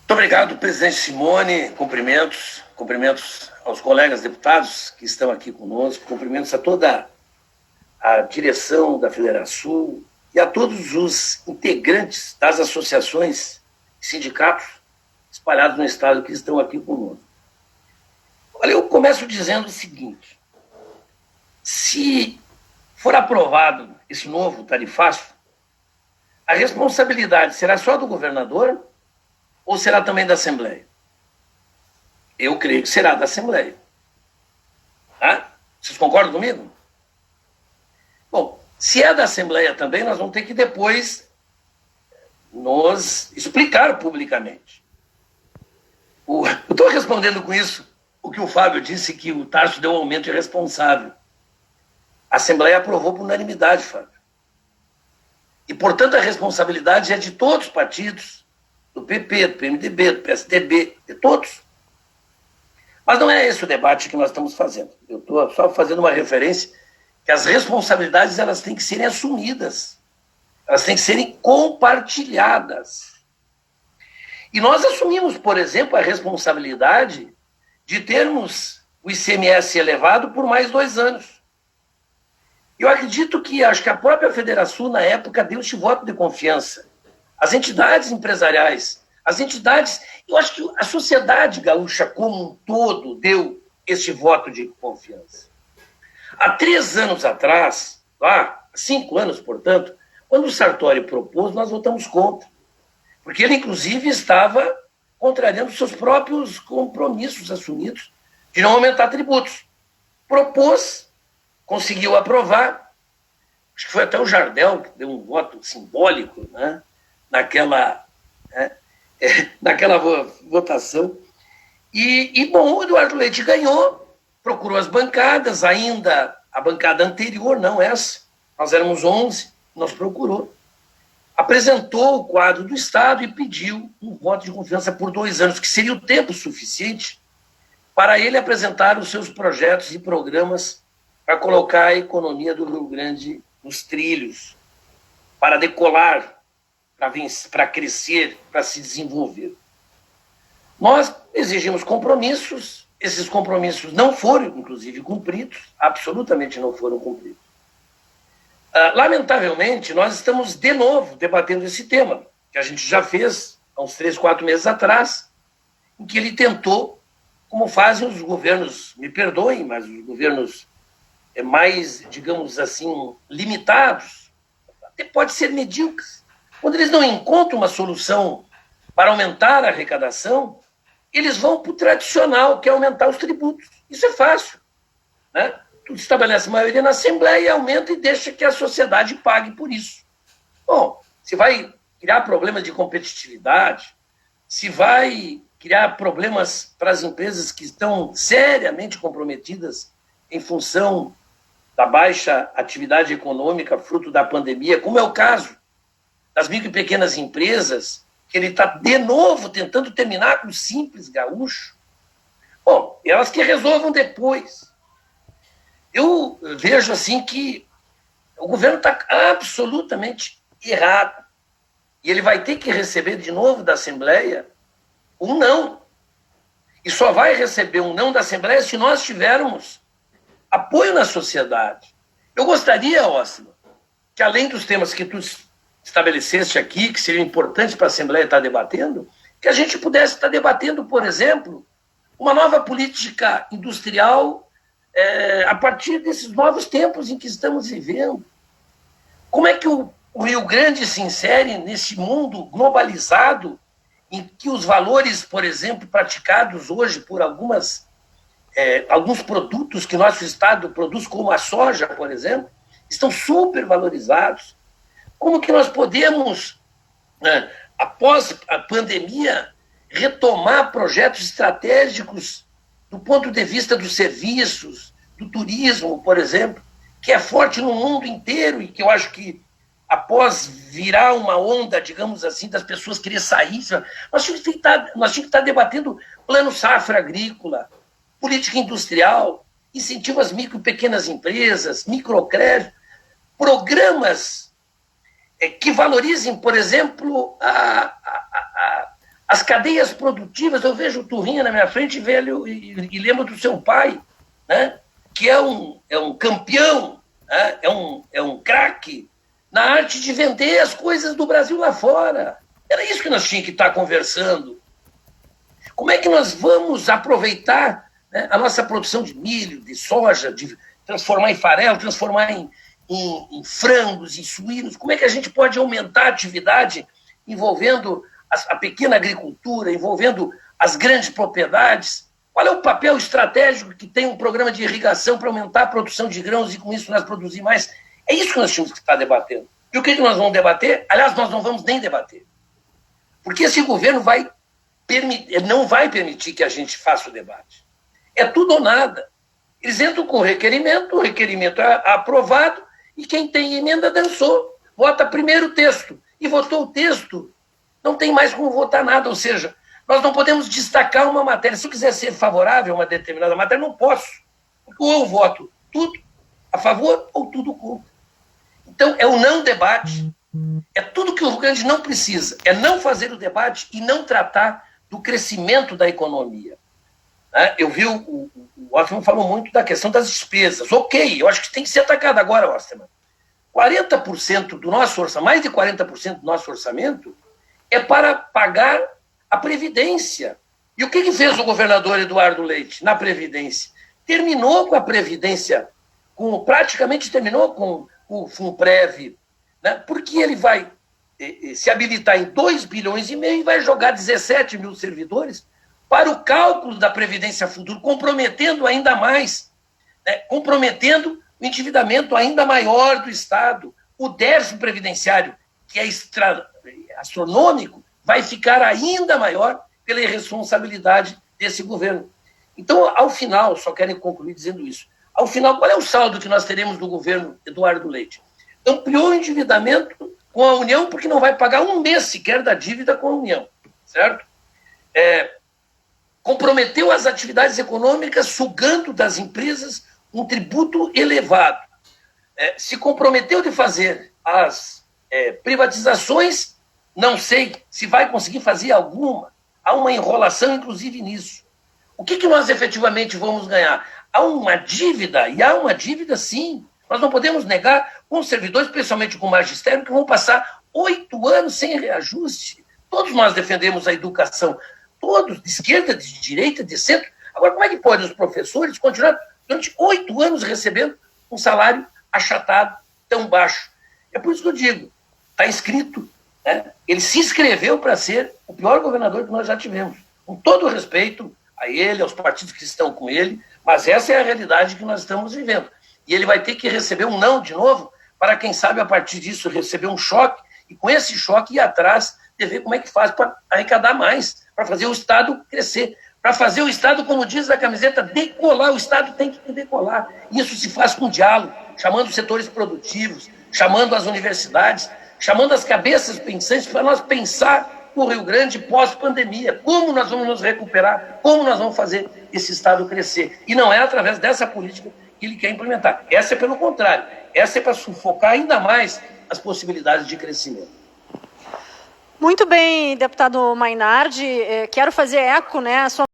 Muito obrigado, presidente Simone. Cumprimentos aos colegas deputados que estão aqui conosco, cumprimentos a toda a direção da Federação e a todos os integrantes das associações e sindicatos espalhados no estado que estão aqui conosco. Olha, eu começo dizendo o seguinte: se for aprovado esse novo tarifaço, a responsabilidade será só do governador ou será também da Assembleia? Eu creio que será da Assembleia. Tá? Vocês concordam comigo? Bom, se é da Assembleia também, nós vamos ter que depois nos explicar publicamente. Eu estou respondendo com isso o que o Fábio disse, que o Tarso deu um aumento irresponsável. A Assembleia aprovou por unanimidade, Fábio. E, portanto, a responsabilidade é de todos os partidos, do PP, do PMDB, do PSDB, de todos. Mas não é esse o debate que nós estamos fazendo. Eu estou só fazendo uma referência que as responsabilidades elas têm que serem assumidas, elas têm que serem compartilhadas. E nós assumimos, por exemplo, a responsabilidade de termos o ICMS elevado por mais 2 anos. Eu acredito que, acho que a própria Federação, na época, deu este voto de confiança. As entidades empresariais, as entidades... Eu acho que a sociedade gaúcha como um todo deu este voto de confiança. Há 3 anos atrás, há 5 anos, portanto, quando o Sartori propôs, nós votamos contra. Porque ele, inclusive, estava contrariando seus próprios compromissos assumidos de não aumentar tributos. Propôs, conseguiu aprovar, acho que foi até o Jardel que deu um voto simbólico, né, naquela votação. E, bom, o Eduardo Leite ganhou, procurou as bancadas, ainda a bancada anterior, não essa, nós éramos 11, nos procurou, apresentou o quadro do Estado e pediu um voto de confiança por 2 anos, que seria o tempo suficiente para ele apresentar os seus projetos e programas para colocar a economia do Rio Grande nos trilhos, para decolar, para crescer, para se desenvolver. Nós exigimos compromissos, esses compromissos não foram, inclusive, cumpridos, absolutamente não foram cumpridos. Lamentavelmente, nós estamos de novo debatendo esse tema, que a gente já fez há uns 3, 4 meses atrás, em que ele tentou, como fazem os governos, me perdoem, mas os governos mais, digamos assim, limitados, até pode ser medíocres. Quando eles não encontram uma solução para aumentar a arrecadação, eles vão para o tradicional, que é aumentar os tributos. Isso é fácil, né? Tu estabelece maioria na Assembleia, aumenta e deixa que a sociedade pague por isso. Bom, se vai criar problemas de competitividade, se vai criar problemas para as empresas que estão seriamente comprometidas em função da baixa atividade econômica fruto da pandemia, como é o caso das micro e pequenas empresas, que ele está de novo tentando terminar com o Simples Gaúcho. Bom, elas que resolvam depois. Eu vejo assim que o governo está absolutamente errado. E ele vai ter que receber de novo da Assembleia um não. E só vai receber um não da Assembleia se nós tivermos apoio na sociedade. Eu gostaria, Ósimo, que além dos temas que tu estabeleceste aqui, que seriam importantes para a Assembleia estar debatendo, que a gente pudesse estar debatendo, por exemplo, uma nova política industrial a partir desses novos tempos em que estamos vivendo. Como é que o Rio Grande se insere nesse mundo globalizado em que os valores, por exemplo, praticados hoje por alguns produtos que nosso Estado produz, como a soja, por exemplo, estão supervalorizados? Como que nós podemos, após a pandemia, retomar projetos estratégicos do ponto de vista dos serviços, do turismo, por exemplo, que é forte no mundo inteiro e que eu acho que, após virar uma onda, digamos assim, das pessoas querer sair, nós tínhamos que estar debatendo plano safra agrícola, política industrial, incentivo às micro e pequenas empresas, microcrédito, programas que valorizem, por exemplo, As cadeias produtivas, eu vejo o Turrinha na minha frente velho, e lembro do seu pai, né? Que é um campeão, né? É um craque na arte de vender as coisas do Brasil lá fora. Era isso que nós tínhamos que estar conversando. Como é que nós vamos aproveitar, né, a nossa produção de milho, de soja, de transformar em farelo, transformar em frangos, em suínos? Como é que a gente pode aumentar a atividade envolvendo a pequena agricultura, envolvendo as grandes propriedades? Qual é o papel estratégico que tem um programa de irrigação para aumentar a produção de grãos e com isso nós produzir mais? É isso que nós tínhamos que estar debatendo. E o que nós vamos debater? Aliás, nós não vamos nem debater. Porque esse governo não vai permitir que a gente faça o debate. É tudo ou nada. Eles entram com o requerimento é aprovado, e quem tem emenda dançou. Vota primeiro o texto. E votou o texto, não tem mais como votar nada. Ou seja, nós não podemos destacar uma matéria. Se eu quiser ser favorável a uma determinada matéria, não posso. Porque ou eu voto tudo a favor ou tudo contra. Então, é o não debate. É tudo que o Rio Grande não precisa. É não fazer o debate e não tratar do crescimento da economia. Eu vi o Osterman falou muito da questão das despesas. Ok, eu acho que tem que ser atacado agora, Osterman. 40% do nosso orçamento, mais de 40% do nosso orçamento é para pagar a Previdência. E o que fez o governador Eduardo Leite na Previdência? Terminou com a Previdência, praticamente terminou com o Funprev, né? Porque ele vai se habilitar em 2,5 bilhões e vai jogar 17 mil servidores para o cálculo da Previdência Futura, comprometendo ainda mais, né? Comprometendo o endividamento ainda maior do Estado. O déficit previdenciário, que é astronômico, vai ficar ainda maior pela irresponsabilidade desse governo. Então, ao final, só quero concluir dizendo isso, ao final, qual é o saldo que nós teremos do governo Eduardo Leite? Ampliou o endividamento com a União, porque não vai pagar um mês sequer da dívida com a União, certo? Comprometeu as atividades econômicas, sugando das empresas um tributo elevado. Se comprometeu de fazer as privatizações, não sei se vai conseguir fazer alguma. Há uma enrolação, inclusive, nisso. O que nós efetivamente vamos ganhar? Há uma dívida, e há uma dívida sim. Nós não podemos negar com os servidores, especialmente com o magistério, que vão passar 8 anos sem reajuste. Todos nós defendemos a educação, todos, de esquerda, de direita, de centro. Agora, como é que podem os professores continuar durante 8 anos recebendo um salário achatado, tão baixo? É por isso que eu digo, está escrito, né? Ele se inscreveu para ser o pior governador que nós já tivemos. Com todo o respeito a ele, aos partidos que estão com ele, mas essa é a realidade que nós estamos vivendo. E ele vai ter que receber um não de novo, para quem sabe a partir disso receber um choque, e com esse choque ir atrás de ver como é que faz para arrecadar mais, para fazer o Estado crescer, para fazer o Estado, como diz a camiseta, decolar. O Estado tem que decolar. Isso se faz com diálogo, chamando os setores produtivos, chamando as universidades, chamando as cabeças pensantes para nós pensar o Rio Grande pós-pandemia. Como nós vamos nos recuperar, como nós vamos fazer esse Estado crescer. E não é através dessa política que ele quer implementar. Essa é pelo contrário. Essa é para sufocar ainda mais as possibilidades de crescimento. Muito bem, deputado Mainardi. Quero fazer eco, né, a sua